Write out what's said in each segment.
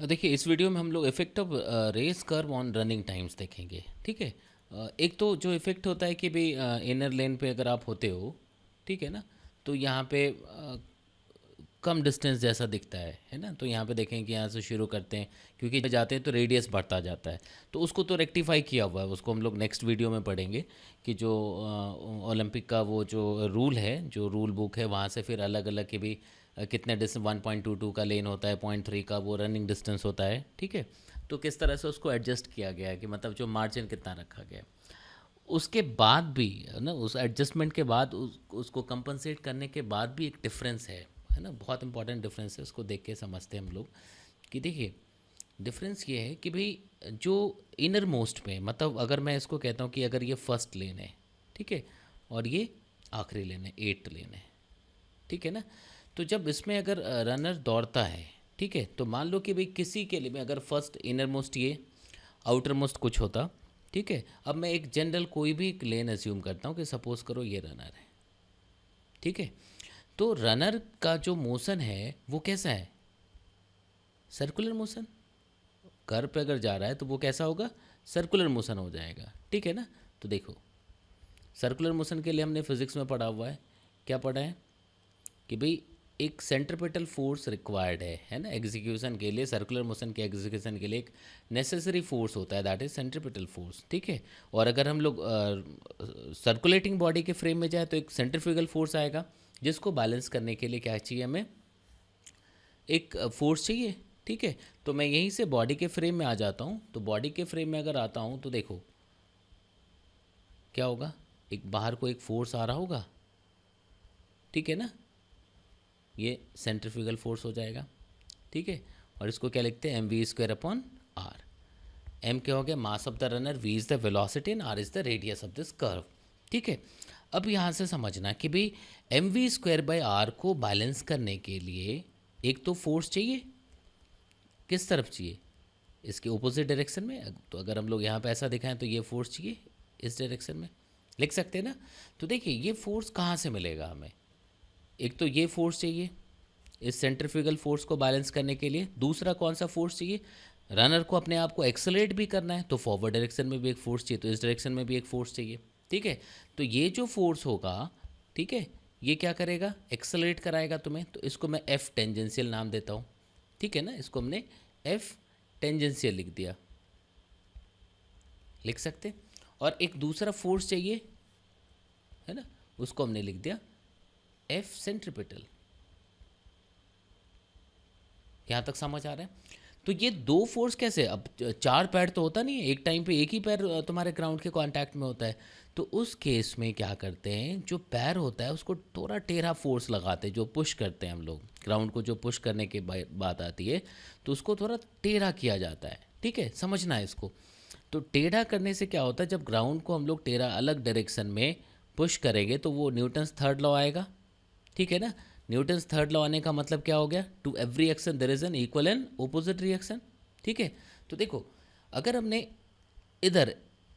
देखिए इस वीडियो में हम लोग effect of race curve on running times देखेंगे। ठीक है। एक तो जो इफेक्ट होता है कि भाई इनर लेन पे अगर आप होते हो, ठीक है ना, तो यहाँ पे कम डिस्टेंस जैसा दिखता है ना। तो यहाँ पे देखें कि यहाँ से शुरू करते हैं, क्योंकि जब जाते हैं तो रेडियस बढ़ता जाता है। तो उसको तो रेक्टिफाई किया हुआ है, उसको हम लोग नेक्स्ट वीडियो में पढ़ेंगे कि जो ओलंपिक का वो जो रूल है, जो रूल बुक है, वहाँ से फिर अलग अलग के भी कितने डिस्टेंस 1.22 का लेन होता है, 0.3 का वो रनिंग डिस्टेंस होता है। ठीक है। तो किस तरह से उसको एडजस्ट किया गया है कि मतलब जो मार्जिन कितना रखा गया है। उसके बाद भी ना, उस एडजस्टमेंट के बाद उसको कंपनसेट करने के बाद भी एक डिफरेंस है ना, बहुत इंपॉर्टेंट डिफरेंस है। उसको देख के समझते हैं हम लोग कि देखिए डिफरेंस ये है कि भाई जो इनर मोस्ट में, मतलब अगर मैं इसको कहता हूँ कि अगर ये फर्स्ट लेन है, ठीक है, और ये आखिरी लेन है, एट्थ लेन है, ठीक है ना। तो जब इसमें अगर रनर दौड़ता है, ठीक है, तो मान लो कि भाई किसी के लिए मैं अगर फर्स्ट इनर मोस्ट ये, आउटर मोस्ट कुछ होता, ठीक है। अब मैं एक जनरल कोई भी लेन एज्यूम करता हूँ कि सपोज करो ये रनर है, ठीक है। तो रनर का जो मोशन है वो कैसा है? Circular motion. कर्व पे अगर जा रहा है तो वो कैसा होगा? सर्कुलर मोशन हो जाएगा, ठीक है ना। तो देखो सर्कुलर मोशन के लिए हमने फिजिक्स में पढ़ा हुआ है, क्या पढ़ा है कि भाई एक सेंट्रीपिटल फोर्स रिक्वायर्ड है ना, एग्जीक्यूशन के लिए, सर्कुलर मोशन के एग्जीक्यूशन के लिए एक नेसेसरी फोर्स होता है, दैट इज सेंट्रीपिटल फोर्स, ठीक है। और अगर हम लोग सर्कुलेटिंग बॉडी के फ्रेम में जाए तो एक सेंट्रीफ्यूगल फोर्स आएगा, जिसको बैलेंस करने के लिए क्या चाहिए हमें? एक फोर्स चाहिए, ठीक है। तो मैं यहीं से बॉडी के फ्रेम में आ जाता हूँ। तो बॉडी के फ्रेम में अगर आता हूँ तो देखो क्या होगा, एक बाहर को एक फोर्स आ रहा होगा, ठीक है ना, ये सेंट्रीफ्यूगल फोर्स हो जाएगा, ठीक है। और इसको क्या लिखते हैं? mv² upon r। m क्या हो गया? Mass of the runner, v is the velocity and r is the radius of this curve, ठीक है। अब यहाँ से समझना कि भाई mv²/r को बैलेंस करने के लिए एक तो फोर्स चाहिए, किस तरफ चाहिए? इसके ऑपोजिट डायरेक्शन में। तो अगर हम लोग यहाँ पे ऐसा दिखाएं तो ये फोर्स चाहिए इस डायरेक्शन में, लिख सकते हैं ना। तो देखिए ये फोर्स कहाँ से मिलेगा हमें? एक तो ये फोर्स चाहिए इस सेंट्रीफ्यूगल फोर्स को बैलेंस करने के लिए। दूसरा कौन सा फोर्स चाहिए? रनर को अपने आप को एक्सेलरेट भी करना है, तो फॉरवर्ड डायरेक्शन में भी एक फोर्स चाहिए, तो इस डायरेक्शन में भी एक फोर्स चाहिए, ठीक है। तो ये जो फोर्स होगा, ठीक है, ये क्या करेगा? एक्सेलरेट कराएगा तुम्हें। तो इसको मैं एफ टेंजेंशियल नाम देता हूँ, ठीक है ना। इसको हमने एफ टेंजेंशियल लिख दिया, लिख सकते। और एक दूसरा फोर्स चाहिए, है ना, उसको हमने लिख दिया एफ सेंट्रीपिटल। यहाँ तक समझ आ रहा है? तो ये दो फोर्स कैसे? अब चार पैर तो होता नहीं है, एक टाइम पे एक ही पैर तुम्हारे ग्राउंड के कांटेक्ट में होता है। तो उस केस में क्या करते हैं, जो पैर होता है उसको थोड़ा टेढ़ा फोर्स लगाते हैं, जो पुश करते हैं हम लोग ग्राउंड को, जो पुश करने की बात आती है, तो उसको थोड़ा टेढ़ा किया जाता है, ठीक है, समझना है इसको। तो टेढ़ा करने से क्या होता है, जब ग्राउंड को हम लोग टेढ़ा अलग डायरेक्शन में पुश करेंगे तो वो न्यूटन्स थर्ड लॉ आएगा, ठीक है ना। न्यूटन्स थर्ड लॉ आने का मतलब क्या हो गया? To every action there is an equal and opposite reaction, ठीक है। तो देखो अगर हमने इधर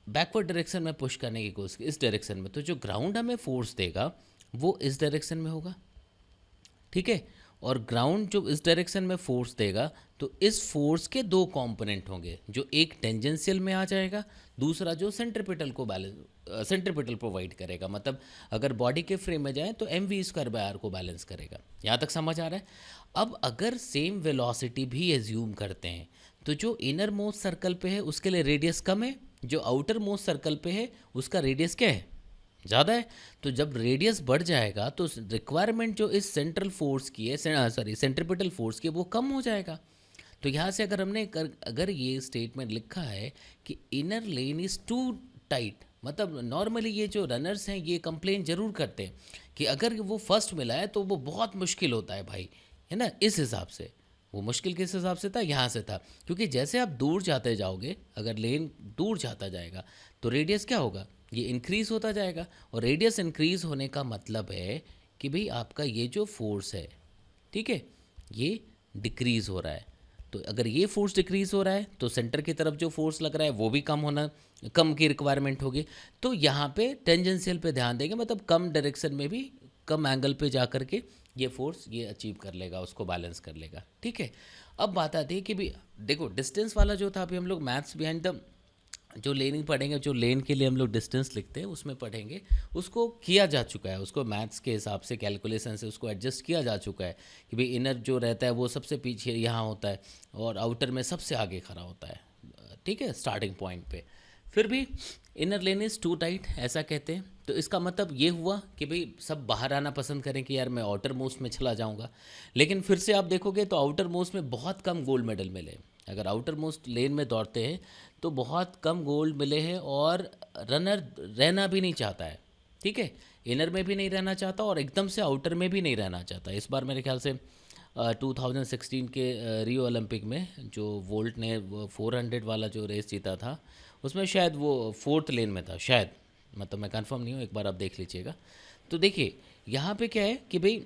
बैकवर्ड डायरेक्शन में पुश करने की कोशिश की इस डायरेक्शन में, तो जो ग्राउंड हमें फोर्स देगा वो इस डायरेक्शन में होगा, ठीक है। और ग्राउंड जो इस डायरेक्शन में फोर्स देगा, तो इस फोर्स के दो कंपोनेंट होंगे, जो एक टेंजेंशियल में आ जाएगा, दूसरा जो सेंट्रीपिटल को बैलेंस, सेंट्रीपिटल प्रोवाइड करेगा। मतलब अगर बॉडी के फ्रेम में जाए तो mv²/r को बैलेंस करेगा। यहाँ तक समझ आ रहा है? अब अगर सेम वेलोसिटी भी एज्यूम करते हैं, तो जो इनर मोस्ट सर्कल पे है उसके लिए रेडियस कम है, जो आउटर मोस्ट सर्कल पे है उसका रेडियस क्या है? ज़्यादा है। तो जब रेडियस बढ़ जाएगा तो रिक्वायरमेंट जो इस सेंट्रल फोर्स की है, सॉरी सेंट्रीपिटल फोर्स की है, वो कम हो जाएगा। तो यहाँ से अगर हमने अगर ये स्टेटमेंट लिखा है कि inner lane is too tight, मतलब नॉर्मली ये जो रनर्स हैं ये कंप्लेन जरूर करते हैं कि अगर वो फर्स्ट मिला है तो वो बहुत मुश्किल होता है भाई, है ना। इस हिसाब से वो मुश्किल किस हिसाब से था? यहाँ से था, क्योंकि जैसे आप दूर जाते जाओगे, अगर लेन दूर जाता जाएगा तो रेडियस क्या होगा? ये इंक्रीज़ होता जाएगा। और रेडियस इंक्रीज़ होने का मतलब है कि भाई आपका ये जो फोर्स है, ठीक है, ये डिक्रीज़ हो रहा है। तो अगर ये फोर्स डिक्रीज़ हो रहा है तो सेंटर की तरफ जो फोर्स लग रहा है वो भी कम होना, कम की रिक्वायरमेंट होगी। तो यहाँ पे टेंजेंशियल पे ध्यान देंगे, मतलब कम डायरेक्शन में भी कम एंगल पे जा कर के ये फोर्स ये अचीव कर लेगा, उसको बैलेंस कर लेगा। ठीक है, अब बात आती है कि भी देखो डिस्टेंस वाला जो था, अभी हम लोग मैथ्स बिहाइंड द जो लेनिंग पढ़ेंगे, जो लेन के लिए हम लोग डिस्टेंस लिखते हैं उसमें पढ़ेंगे, उसको किया जा चुका है, उसको मैथ्स के हिसाब से कैलकुलेशन से उसको एडजस्ट किया जा चुका है कि भाई इनर जो रहता है वो सबसे पीछे यहाँ होता है और आउटर में सबसे आगे खड़ा होता है। ठीक है, स्टार्टिंग पॉइंट पे फिर भी inner lane is too tight ऐसा कहते हैं। तो इसका मतलब ये हुआ कि भाई सब बाहर आना पसंद करें कि यार मैं आउटर मोस्ट में चला जाऊंगा, लेकिन फिर से आप देखोगे तो आउटर मोस्ट में बहुत कम गोल्ड मेडल मिले। अगर आउटर मोस्ट लेन में दौड़ते हैं तो बहुत कम गोल्ड मिले हैं और रनर रहना भी नहीं चाहता है। ठीक है, इनर में भी नहीं रहना चाहता और एकदम से आउटर में भी नहीं रहना चाहता। इस बार मेरे ख्याल से 2016 के रियो ओलंपिक में जो वोल्ट ने 400 वाला जो रेस जीता था उसमें शायद वो फोर्थ लेन में था शायद, मतलब मैं कंफर्म नहीं हूँ, एक बार आप देख लीजिएगा। तो देखिए यहाँ पे क्या है कि भाई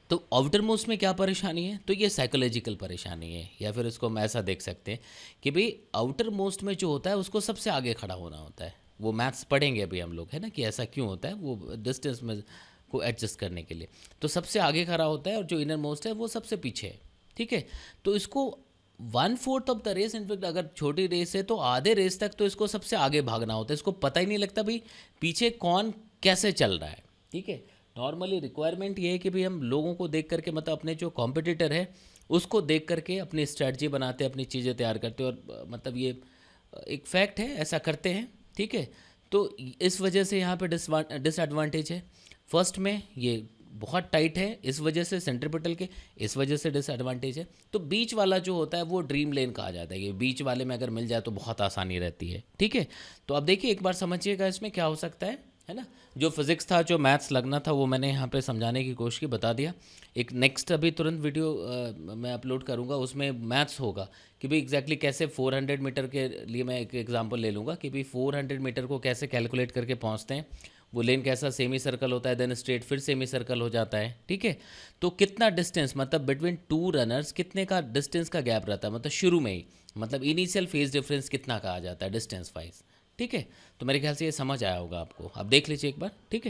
तो आउटर मोस्ट में क्या परेशानी है, तो ये साइकोलॉजिकल परेशानी है, या फिर इसको हम ऐसा देख सकते हैं कि भाई आउटर मोस्ट में जो होता है उसको सबसे आगे खड़ा होना होता है। वो मैथ्स पढ़ेंगे अभी हम लोग, है ना, कि ऐसा क्यों होता है, वो डिस्टेंस में को एडजस्ट करने के लिए तो सबसे आगे खड़ा होता है और जो इनर मोस्ट है वो सबसे पीछे है। ठीक है, तो इसको 1/4 ऑफ द रेस, इनफेक्ट अगर छोटी रेस है तो आधे रेस तक तो इसको सबसे आगे भागना होता है, इसको पता ही नहीं लगता भाई पीछे कौन कैसे चल रहा है। ठीक है, नॉर्मली रिक्वायरमेंट ये है कि भाई हम लोगों को देख करके, मतलब अपने जो कॉम्पिटिटर है उसको देख करके अपनी स्ट्रैटेजी बनाते हैं, अपनी चीज़ें तैयार करते हैं, और मतलब ये एक फैक्ट है, ऐसा करते हैं। ठीक है, तो इस वजह से यहाँ पे डिसएडवांटेज है। फर्स्ट में ये बहुत टाइट है इस वजह से, सेंट्रीपिटल के इस वजह से डिसएडवांटेज है। तो बीच वाला जो होता है वो ड्रीम लेन कहा जाता है, ये बीच वाले में अगर मिल जाए तो बहुत आसानी रहती है। ठीक है, तो अब देखिए एक बार समझिएगा इसमें क्या हो सकता है ना। जो फिज़िक्स था, जो मैथ्स लगना था वो मैंने यहाँ पे समझाने की कोशिश की, बता दिया। एक नेक्स्ट अभी तुरंत वीडियो मैं अपलोड करूँगा, उसमें मैथ्स होगा कि भाई एग्जैक्टली कैसे 400 मीटर के लिए मैं एक एग्जांपल ले लूँगा कि भाई 400 मीटर को कैसे कैलकुलेट करके पहुँचते हैं, वो लेन कैसा सेमी सर्कल होता है, देन स्ट्रेट फिर सेमी सर्कल हो जाता है। ठीक है, तो कितना डिस्टेंस, मतलब बिटवीन टू रनर्स कितने का डिस्टेंस का गैप रहता है, मतलब शुरू में ही, मतलब इनिशियल फेज डिफरेंस कितना कहा जाता है डिस्टेंस वाइज। ठीक है, तो मेरे ख्याल से ये समझ आया होगा आपको, आप देख लीजिए एक बार। ठीक है।